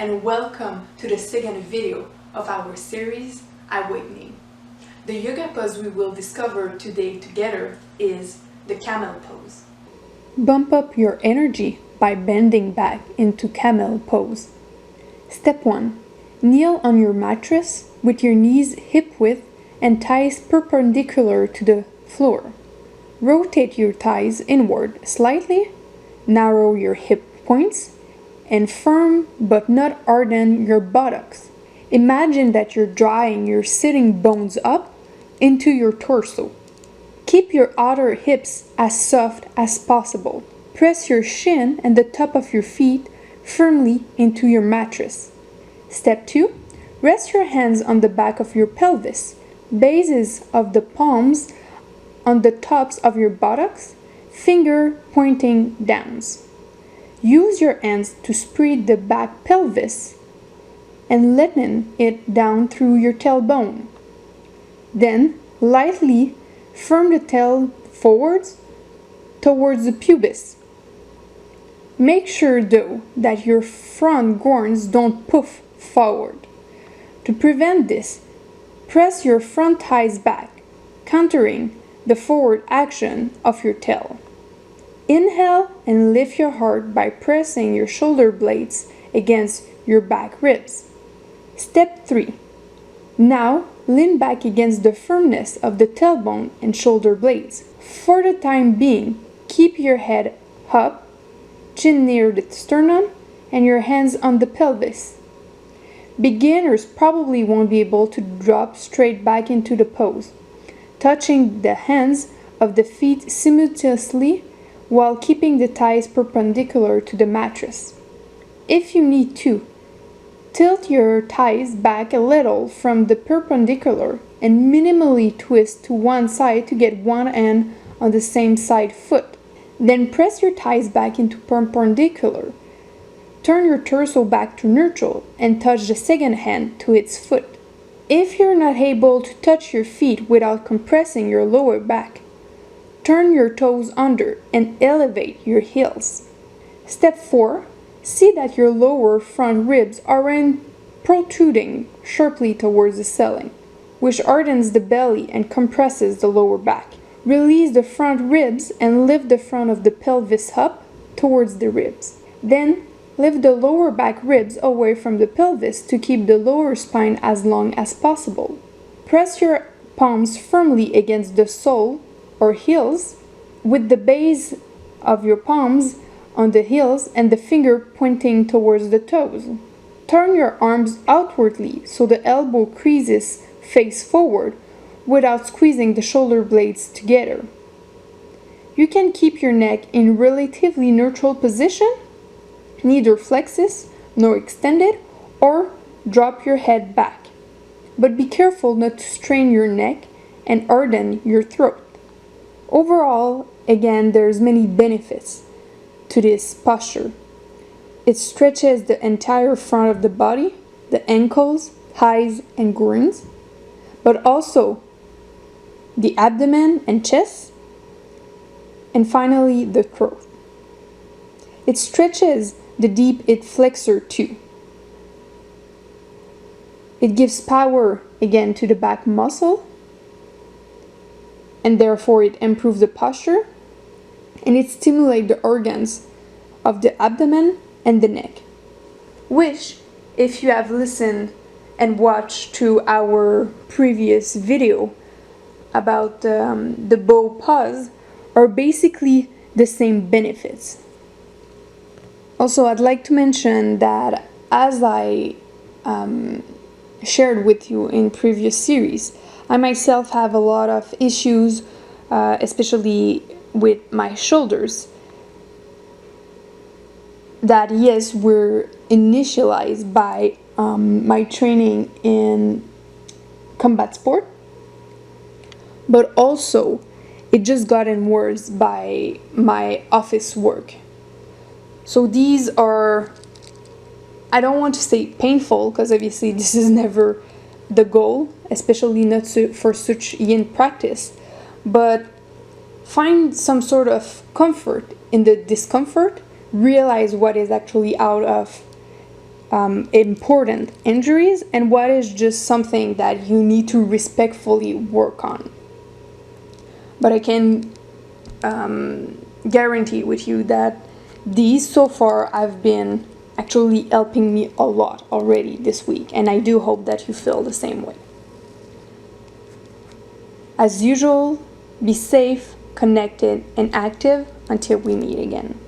and welcome to the second video of our series, Awakening. The yoga pose we will discover today together is the Camel Pose. Bump up your energy by bending back into Camel Pose. Step 1. Kneel on your mattress with your knees hip-width and thighs perpendicular to the floor. Rotate your thighs inward slightly, narrow your hip points, and firm but not harden your buttocks. Imagine that you're drawing your sitting bones up into your torso. Keep your outer hips as soft as possible. Press your shin and the top of your feet firmly into your mattress. Step 2. Rest your hands on the back of your pelvis, bases of the palms on the tops of your buttocks, finger pointing downs. Use your hands to spread the back pelvis and lengthen it down through your tailbone. Then, lightly firm the tail forwards towards the pubis. Make sure, though, that your front groins don't puff forward. To prevent this, press your front thighs back, countering the forward action of your tail. Inhale and lift your heart by pressing your shoulder blades against your back ribs. Step 3. Now, lean back against the firmness of the tailbone and shoulder blades. For the time being, keep your head up, chin near the sternum, and your hands on the pelvis. Beginners probably won't be able to drop straight back into the pose, touching the hands of the feet simultaneously while keeping the thighs perpendicular to the mattress. If you need to, tilt your thighs back a little from the perpendicular and minimally twist to one side to get one end on the same side foot. Then press your thighs back into perpendicular. Turn your torso back to neutral and touch the second hand to its foot. If you're not able to touch your feet without compressing your lower back, turn your toes under and elevate your heels. Step 4. See that your lower front ribs aren't protruding sharply towards the ceiling, which hardens the belly and compresses the lower back. Release the front ribs and lift the front of the pelvis up towards the ribs. Then, lift the lower back ribs away from the pelvis to keep the lower spine as long as possible. Press your palms firmly against the sole or heels, with the base of your palms on the heels and the finger pointing towards the toes. Turn your arms outwardly so the elbow creases face forward without squeezing the shoulder blades together. You can keep your neck in relatively neutral position, neither flexed nor extended, or drop your head back. But be careful not to strain your neck and harden your throat. Overall, again, there's many benefits to this posture. It stretches the entire front of the body, the ankles, thighs, and groins, but also the abdomen and chest, and finally the throat. It stretches the deep hip flexor too. It gives power again to the back muscle, and therefore it improves the posture, and it stimulates the organs of the abdomen and the neck, which, if you have listened and watched to our previous video about the bow pose, are basically the same benefits. Also, I'd like to mention that as I shared with you in previous series, I myself have a lot of issues, especially with my shoulders, that yes, were initialized by my training in combat sport, but also it just gotten worse by my office work. So these are, I don't want to say painful, because obviously this is never the goal, especially not for such yin practice, but find some sort of comfort in the discomfort, realize what is actually out of important injuries and what is just something that you need to respectfully work on. But I can guarantee with you that these so far have been actually helping me a lot already this week, and I do hope that you feel the same way. As usual, be safe, connected, and active until we meet again.